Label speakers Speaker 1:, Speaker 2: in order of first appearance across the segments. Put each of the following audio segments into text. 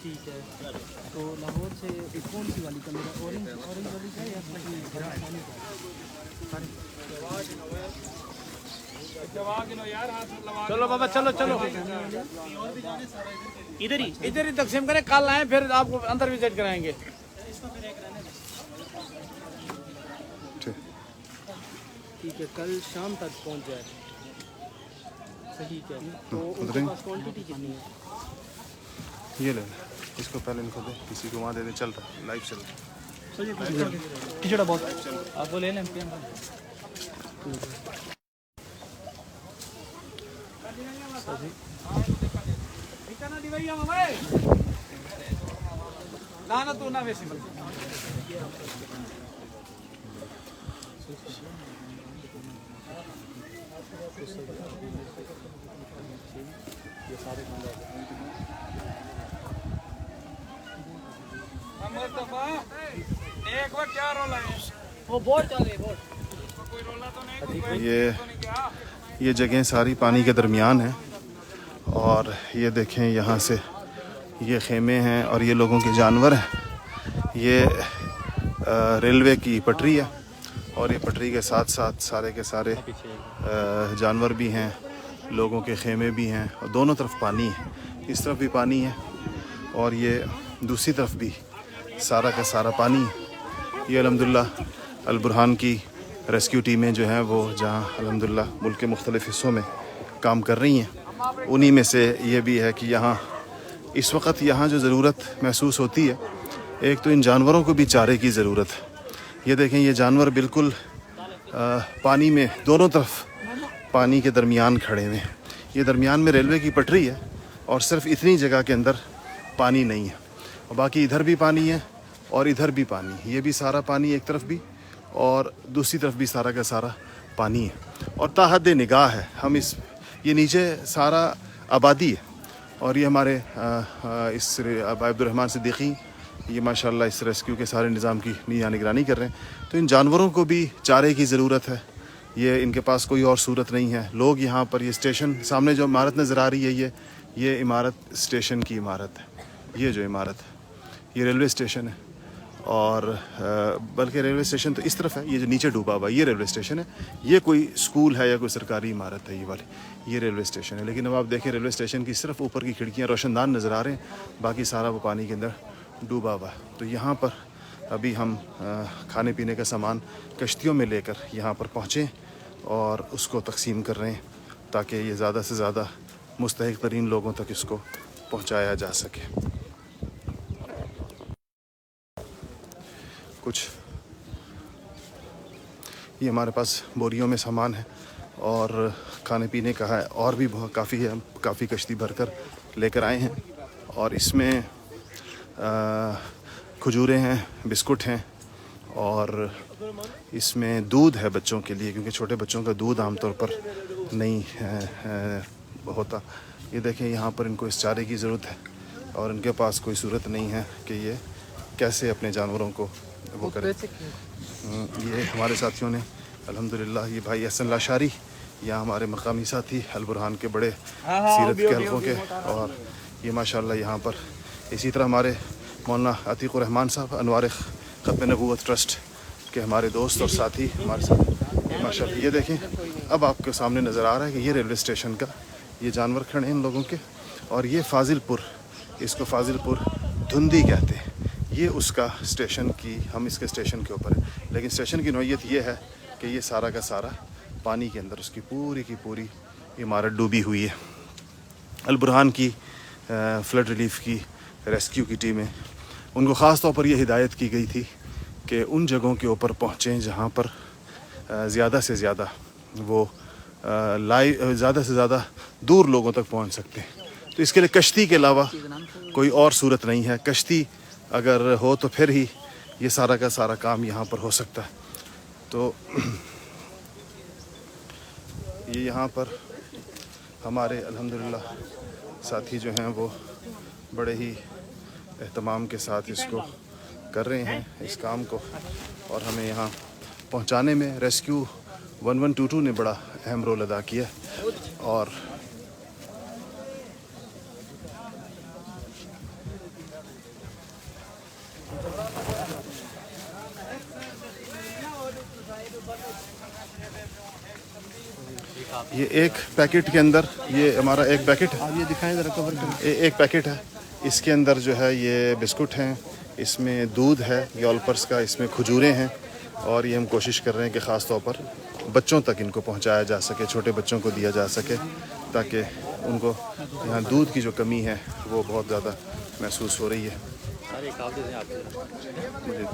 Speaker 1: ठीक है। तो लाहौर से कौन सी वाली कैमरा, ऑरेंज वाली का या
Speaker 2: चलो बाबा चलो चलो, इधर ही तकसीम करें, कल आए फिर आपको अंदर विजिट कराएंगे।
Speaker 1: ठीक है, कल शाम तक पहुंच जाए। सही है। तो उनके पास क्वांटिटी कितनी है?
Speaker 3: ये ले, इसको पहले इनको दे, किसी को वहाँ दे दे। चल रहा लाइव चल रहा।
Speaker 1: टी-शर्ट बहुत आपको ले लें।
Speaker 2: ना तू ना वैसे क्या रोला है? वो बोर्ड चल रही, बोर्ड कोई रोला तो नहीं।
Speaker 3: ये जगह सारी पानी के दरमियान है और ये देखें यहाँ से ये खेमे हैं और ये लोगों के जानवर हैं। ये रेलवे की पटरी है और ये पटरी के साथ साथ सारे के सारे जानवर भी हैं, लोगों के खेमे भी हैं और दोनों तरफ पानी है। इस तरफ भी पानी है और ये दूसरी तरफ भी सारा का सारा पानी है। ये अल्हम्दुलिल्लाह अल बुरहान की रेस्क्यू टीमें जो हैं वो जहाँ अल्हम्दुलिल्लाह मुल्क के मुख्तलिफ़ हिस्सों में काम कर रही हैं, उन्हीं में से ये भी है कि यहाँ इस वक्त यहाँ जो ज़रूरत महसूस होती है, एक तो इन जानवरों को भी चारे की ज़रूरत है। ये देखें, ये जानवर बिल्कुल पानी में दोनों तरफ पानी के दरमियान खड़े हुए हैं। ये दरमियान में रेलवे की पटरी है और सिर्फ इतनी जगह के अंदर पानी नहीं है और बाकी इधर भी पानी है और इधर भी पानी। ये भी सारा पानी एक तरफ भी और दूसरी तरफ भी सारा का सारा पानी है और ताहद निगाह है। हम ये नीचे सारा आबादी है और ये हमारे इस अब्दुर्रहमान सिद्दीकी ये माशाल्लाह इस रेस्क्यू के सारे निज़ाम की निगरानी कर रहे हैं। तो इन जानवरों को भी चारे की ज़रूरत है। ये इनके पास कोई और सूरत नहीं है। लोग यहाँ पर, ये स्टेशन सामने जो इमारत नज़र आ रही है, ये इमारत स्टेशन की इमारत है। ये जो इमारत है ये रेलवे स्टेशन है और बल्कि रेलवे स्टेशन तो इस तरफ है, ये जो नीचे डूबा हुआ ये रेलवे स्टेशन है। ये कोई स्कूल है या कोई सरकारी इमारत है ये वाली, ये रेलवे स्टेशन है। लेकिन अब आप देखें रेलवे स्टेशन की सिर्फ ऊपर की खिड़कियाँ रोशनदान नज़र आ रहे हैं, बाकी सारा वो पानी के अंदर डूबा हुआ है। तो यहाँ पर अभी हम खाने पीने का सामान कश्तियों में लेकर यहाँ पर पहुँचें और उसको तकसीम कर रहे हैं ताकि ये ज़्यादा से ज़्यादा मुस्तहिक़ तरीन लोगों तक इसको पहुँचाया जा सके। कुछ ये हमारे पास बोरियों में सामान है और खाने पीने का है और भी बहुत काफ़ी है। हम काफ़ी कश्ती भरकर लेकर आए हैं और इसमें खजूरें हैं, बिस्कुट हैं और इसमें दूध है बच्चों के लिए, क्योंकि छोटे बच्चों का दूध आमतौर पर नहीं होता। ये देखें, यहाँ पर इनको इस चारे की ज़रूरत है और इनके पास कोई सूरत नहीं है कि ये कैसे अपने जानवरों को वो करें। ये हमारे साथियों ने अल्हम्दुलिल्लाह, ये भाई एहसन लाशारी यहाँ हमारे मकामी साथी अल बुरहान के बड़े सीरत के हल्कों के, और ये माशाल्लाह यहाँ पर इसी तरह हमारे मौलाना अतीक़ुर रहमान साहब अनवार ख़त्म नबूवत ट्रस्ट के हमारे दोस्त और साथी हमारे साथ माशाल्लाह। ये देखें, अब आपके सामने नज़र आ रहा है कि ये रेलवे स्टेशन का ये जानवर खड़े हैं इन लोगों के, और ये फाजिलपुर, इसको फाजिलपुर धुंदी कहते हैं। ये उसका स्टेशन की, हम इसके स्टेशन के ऊपर है, लेकिन स्टेशन की नौइयत ये है कि ये सारा का सारा पानी के अंदर, उसकी पूरी की पूरी इमारत डूबी हुई है। अल बुरहान की फ्लड रिलीफ की रेस्क्यू की टीमें, उनको ख़ास तौर पर यह हिदायत की गई थी कि उन जगहों के ऊपर पहुँचें जहाँ पर ज़्यादा से ज़्यादा वो ज़्यादा से ज़्यादा दूर लोगों तक पहुँच सकते हैं। तो इसके लिए कश्ती के अलावा कोई और सूरत नहीं है। कश्ती अगर हो तो फिर ही ये सारा का सारा काम यहाँ पर हो सकता है। तो ये यहाँ पर हमारे अल्हम्दुलिल्लाह साथी जो हैं वो बड़े ही एहतमाम के साथ इसको कर रहे हैं, इस काम को, और हमें यहाँ पहुँचाने में रेस्क्यू 1122 ने बड़ा अहम रोल अदा किया। और ये एक पैकेट के अंदर, ये हमारा एक पैकेट है,
Speaker 1: आप ये दिखाएं ज़रा, कवर करें।
Speaker 3: एक पैकेट है, इसके अंदर जो है ये बिस्कुट हैं, इसमें दूध है ये ऑलपर्स का, इसमें खजूरें हैं, और ये हम कोशिश कर रहे हैं कि ख़ास तौर पर बच्चों तक इनको पहुंचाया जा सके, छोटे बच्चों को दिया जा सके, ताकि उनको यहाँ दूध की जो कमी है वो बहुत ज़्यादा महसूस हो रही है। मुझे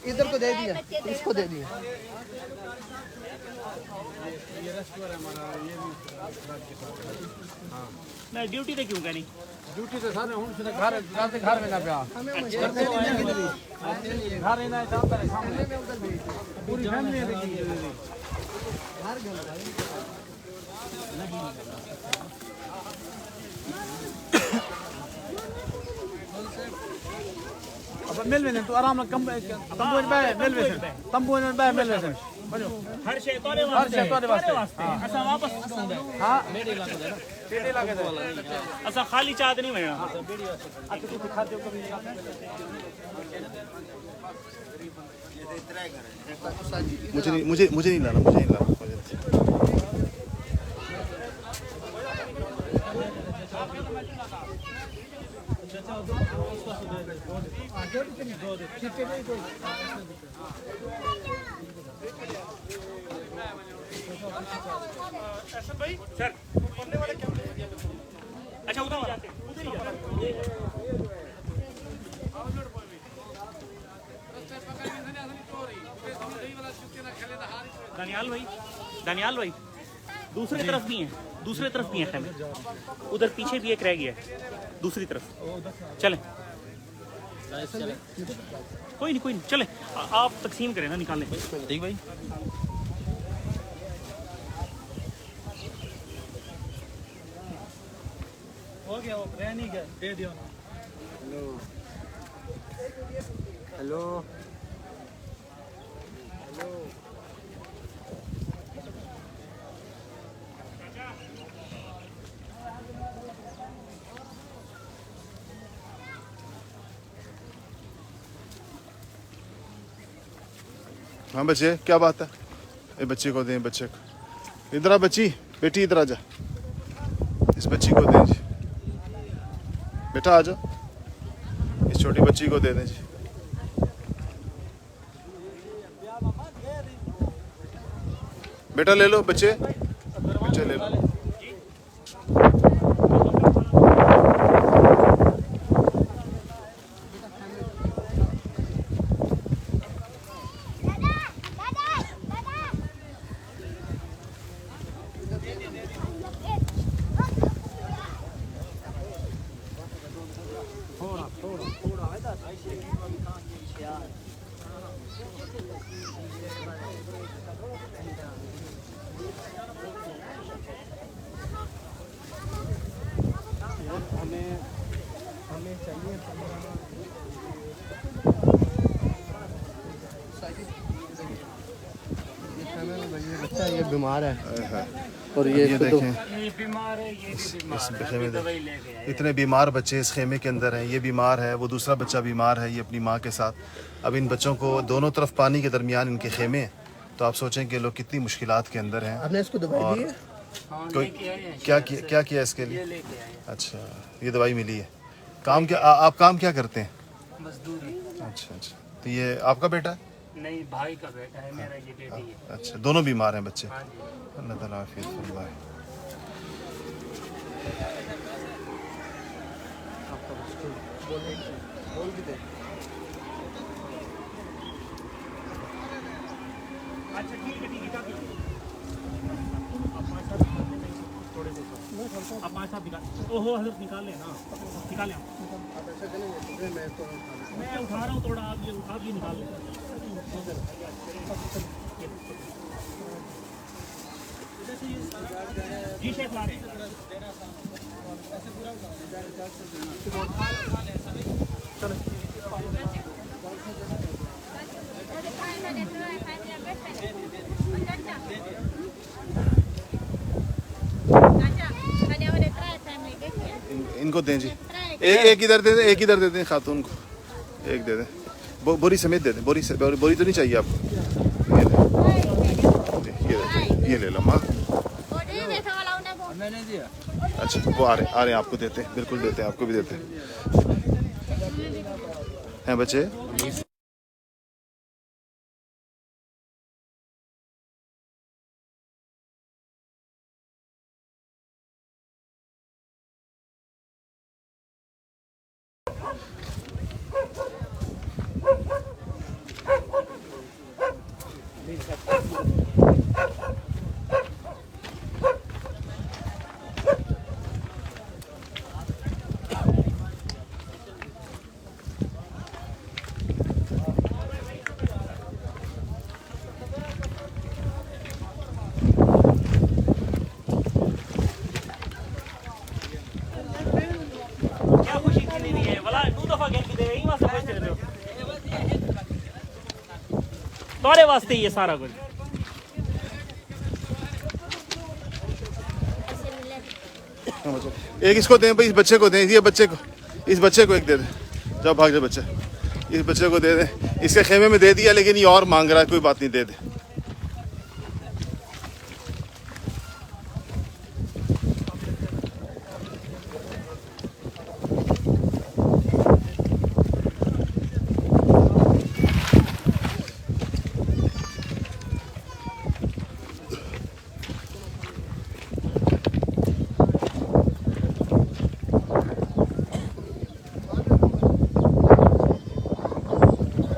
Speaker 1: इधर को दे दिया, इसको दे दिया।
Speaker 2: नहीं ड्यूटी तो क्यों कहनी
Speaker 4: ड्यूटी तो सारे हूं से घर में ना पिया घर ही ना चाहता है सामने पूरी फैमिली है अब मिल में तू आराम कम तंबू में बैठ मिल में तंबू में बैठ मिल में
Speaker 2: हर शे तोरे वास्ते असा वापस
Speaker 4: हां
Speaker 2: टेढ़े लगे असा खाली चाहत नहीं वेणा
Speaker 3: मुझे नहीं लाना, मुझे नहीं लाना।
Speaker 2: भाई सर पढ़ने वाले क्या अच्छा उधर जाते दानियाल भाई दूसरी तरफ भी है खेमे, उधर पीछे भी एक रह गया है दूसरी तरफ। चले कोई नहीं चले आप तकसीम करें ना, निकालें। ठीक भाई
Speaker 4: हो गया वो रहनी गया दे दियो ना।
Speaker 1: हेलो
Speaker 3: हाँ बच्चे, क्या बात है? ये बच्चे को दें, बच्चे को इधर आ, बच्ची बेटी इधर आ जा, इस बच्ची को दें जी, बेटा आ जाओ, इस छोटी बच्ची को दे दें जी। बेटा ले लो, बच्चे ले लो।
Speaker 1: हमें चाहिए बच्चा ये बीमार है और ये
Speaker 3: देखें,
Speaker 2: ये बीमार है, ये भी बीमार है, दवाई लेके आए।
Speaker 3: इतने बीमार बच्चे इस खेमे के अंदर हैं। ये बीमार है, वो दूसरा बच्चा बीमार है, ये अपनी माँ के साथ। अब इन बच्चों को दोनों तरफ पानी के दरमियान इनके खेमे हैं, तो आप सोचें कि लोग कितनी मुश्किलात के अंदर हैं।
Speaker 1: आपने इसको दवाई दी है?
Speaker 3: कोई क्या किया इसके लिए? अच्छा, ये दवाई मिली है। काम क्या, आप काम क्या करते हैं?
Speaker 2: मजदूरी।
Speaker 3: अच्छा, तो ये आपका बेटा है?
Speaker 2: नहीं, भाई का बेटा है, मेरा ये बेटी है।
Speaker 3: अच्छा, दोनों बीमार हैं बच्चे।
Speaker 2: हाँ जी।
Speaker 3: अल्लाह ताला आफियत फरमाए।
Speaker 1: बोल भी दे।
Speaker 2: अच्छा ठीक है आप पाँच साहब निकाल, ओहो हजरत निकाल लें ना, निकाल लें। मैं उठा रहा हूँ थोड़ा, आप ये निकाल लें। जी शेख ला रहे हैं।
Speaker 3: इनको दें जी। एक इधर दे दें, एक इधर दे दें खातून को, एक दे दें। बोरी समेत दे दें, बोरी तो नहीं चाहिए आपको। ये ले लो माँ।
Speaker 1: मैंने दिया।
Speaker 3: अच्छा वो आ रहे हैं आपको देते हैं, बिल्कुल देते हैं, आपको भी देते हैं बच्चे।
Speaker 2: क्या खुशी थी नहीं है वाला 2 दफा गेम की दे यही वास्ते पहुंचते रहते हो तुम्हारे वास्ते ये सारा कुछ।
Speaker 3: एक इसको दें भाई, इस बच्चे को दें, ये बच्चे को, इस बच्चे को एक दे दें। जाओ भाग जाओ बच्चा, इस बच्चे को दे दें। इसके खेमे में दे दिया लेकिन ये और मांग रहा है, कोई बात नहीं, दे दे।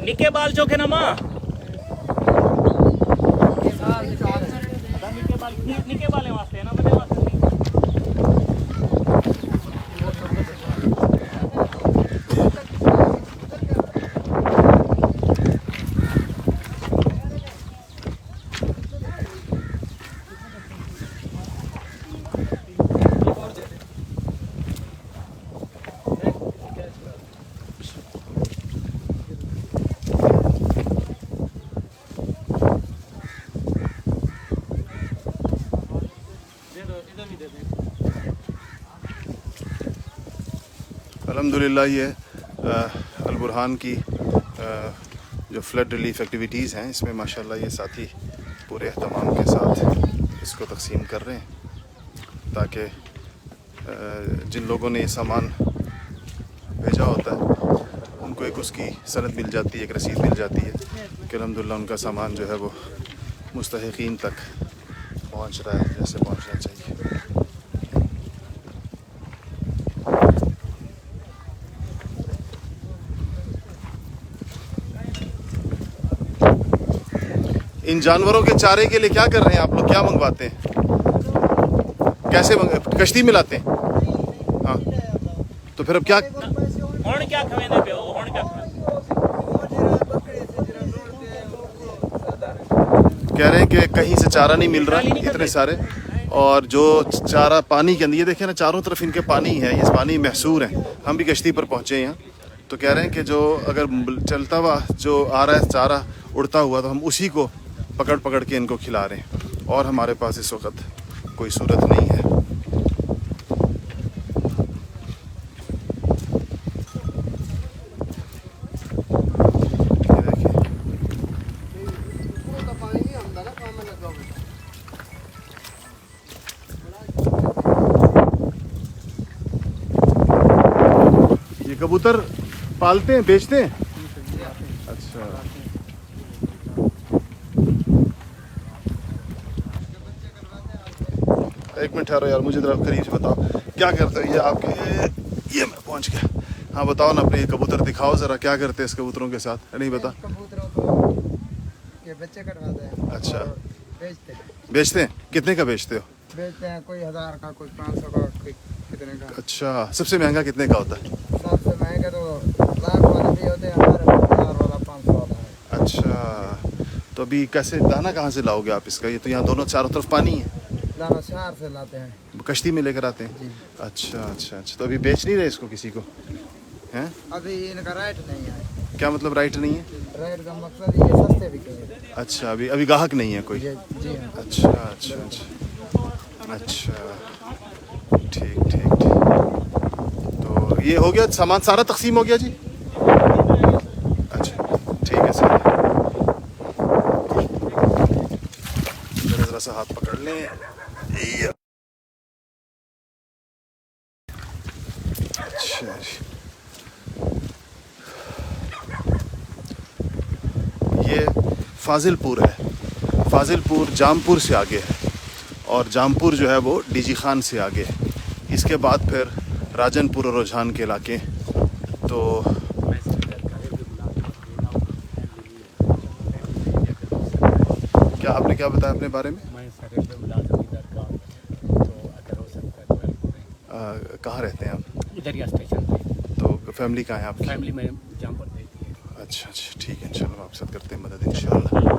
Speaker 2: निके बाल चौके ना माँ निके बाल वास्ते है ना बड़े वास्ते
Speaker 3: अल्हम्दुलिल्लाह ये अल बुरहान की जो फ्लड रिलीफ एक्टिविटीज़ हैं, इसमें माशाल्लाह ये साथी पूरे अहतमाम के साथ इसको तकसीम कर रहे हैं ताकि जिन लोगों ने ये सामान भेजा होता है उनको एक उसकी सनद मिल जाती है, एक रसीद मिल जाती है कि अल्हम्दुलिल्लाह उनका सामान जो है वो मुस्तहिकीन तक पहुंच रहा है जैसे पहुंचना चाहिए। इन जानवरों के चारे के लिए क्या कर रहे हैं आप लोग, क्या मंगवाते हैं, कैसे कश्ती में लाते हैं? हाँ तो फिर अब क्या
Speaker 2: खवेंदे पे हो हुण क्या
Speaker 3: कह रहे हैं कि कहीं से चारा नहीं मिल रहा इतने सारे, और जो चारा पानी के अंदर, ये देखें ना चारों तरफ इनके पानी है, ये पानी महसूर है। हम भी कश्ती पर पहुंचे यहाँ तो कह रहे हैं कि जो अगर चलता हुआ जो आ रहा है चारा उड़ता हुआ तो हम उसी को पकड़ पकड़ के इनको खिला रहे हैं, और हमारे पास इस वक्त कोई सूरत नहीं है। ये कबूतर पालते हैं, बेचते हैं? अच्छा, एक मिनट ठहरो यार, मुझे जरा करीब से बताओ क्या करते हो ये आपके, ये मैं पहुंच गया। हाँ बताओ ना, अपने ये कबूतर दिखाओ ज़रा, क्या करते हैं इस कबूतरों के साथ? नहीं बता।
Speaker 5: कबूतरों को ये बच्चे कटवाते हैं।
Speaker 3: अच्छा,
Speaker 5: और बेचते हैं।
Speaker 3: बेचते हैं? कितने का बेचते हो?
Speaker 5: बेचते हैं कोई 1000 का, कोई 500 का, कोई कितने का।
Speaker 3: अच्छा, सबसे महंगा कितने का होता है?
Speaker 5: सबसे महंगे तो लाख वाले भी होते हैं, हमारे 1000 वाला 500 वाला है।
Speaker 3: अच्छा, तो अभी कैसे दाना कहाँ से लाओगे आप इसका? ये तो यहाँ दोनों चारों तरफ पानी है।
Speaker 5: दाना शहर से लाते हैं,
Speaker 3: कश्ती में लेकर आते हैं?
Speaker 5: जी।
Speaker 3: अच्छा अच्छा अच्छा, तो अभी बेच नहीं रहे इसको किसी को हैं?
Speaker 5: अभी इनका राइट नहीं है।
Speaker 3: क्या मतलब राइट नहीं है?
Speaker 5: राइट का मकसद ये सस्ते बिकेंगे।
Speaker 3: अच्छा, अभी गाहक नहीं है कोई?
Speaker 5: जी हाँ।
Speaker 3: अच्छा अच्छा अच्छा अच्छा, ठीक ठीक ठीक। ये हो गया सामान सारा तकसीम हो गया जी? अच्छा ठीक है सर, ज़रा सा हाथ पकड़ लें। अच्छा ये फाजिलपुर है, फाजिलपुर जामपुर से आगे है और जामपुर जो है वो डीजी खान से आगे है। इसके बाद फिर राजनपुर और रुझान के इलाके। तो क्या आपने क्या बताया अपने बारे में?
Speaker 6: मैं सर मुलाजम इधर का, तो अगर हो सकता है तो हेल्प करें।
Speaker 3: कहाँ रहते हैं आप?
Speaker 6: इधर या स्टेशन पे।
Speaker 3: तो फैमिली कहाँ है आपकी?
Speaker 6: फैमिली में जहाँ पर रहती है।
Speaker 3: अच्छा अच्छा ठीक है, इंशाल्लाह आपके साथ करते हैं मदद इंशाल्लाह।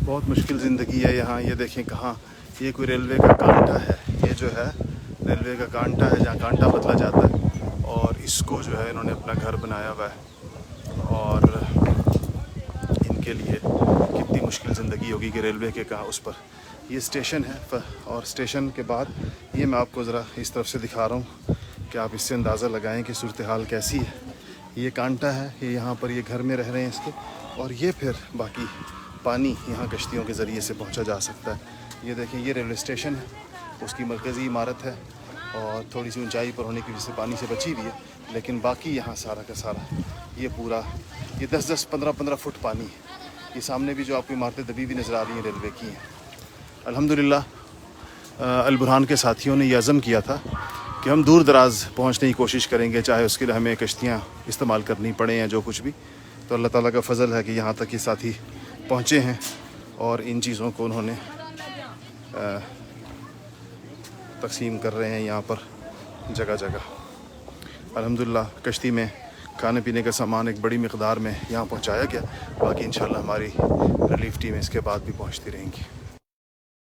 Speaker 3: बहुत मुश्किल ज़िंदगी है यहाँ। ये देखें कहाँ, ये कोई रेलवे का कांटा है, ये जो है रेलवे का कांटा है जहाँ कांटा बदला जाता है और इसको जो है इन्होंने अपना घर बनाया हुआ है। और इनके लिए कितनी मुश्किल ज़िंदगी होगी कि रेलवे के कहाँ उस पर। ये स्टेशन है और स्टेशन के बाद ये मैं आपको ज़रा इस तरफ से दिखा रहा हूँ कि आप इससे अंदाज़ा लगाएं कि सूरत हाल कैसी है। ये कांटा है, ये यहाँ पर ये घर में रह रहे हैं इसके, और ये फिर बाकी पानी यहाँ कश्तियों के ज़रिए से पहुँचा जा सकता है। ये देखें ये रेलवे स्टेशन है, उसकी मरकज़ी इमारत है और थोड़ी सी ऊंचाई पर होने की वजह से पानी से बची हुई है, लेकिन बाकी यहाँ सारा का सारा ये पूरा ये 10-10, 15-15 फुट पानी है। ये सामने भी जो आपको इमारतें दबी हुई नज़र आ रही हैं रेलवे की हैं। अल्हम्दुलिल्लाह अल बुरहान के साथियों ने ये अज़म किया था कि हम दूर दराज पहुँचने की कोशिश करेंगे, चाहे उसके लिए हमें कश्तियाँ इस्तेमाल करनी पड़े या जो कुछ भी। तो अल्लाह ताला का फ़ज़ल है कि यहाँ तक ये साथी पहुँचे हैं और इन चीज़ों को उन्होंने तकसीम कर रहे हैं यहाँ पर जगह जगह। अल्हम्दुलिल्लाह कश्ती में खाने पीने का सामान एक बड़ी मिक़दार में यहाँ पहुँचाया गया। बाकी इंशाल्लाह हमारी रिलीफ़ टीम इसके बाद भी पहुँचती रहेंगी।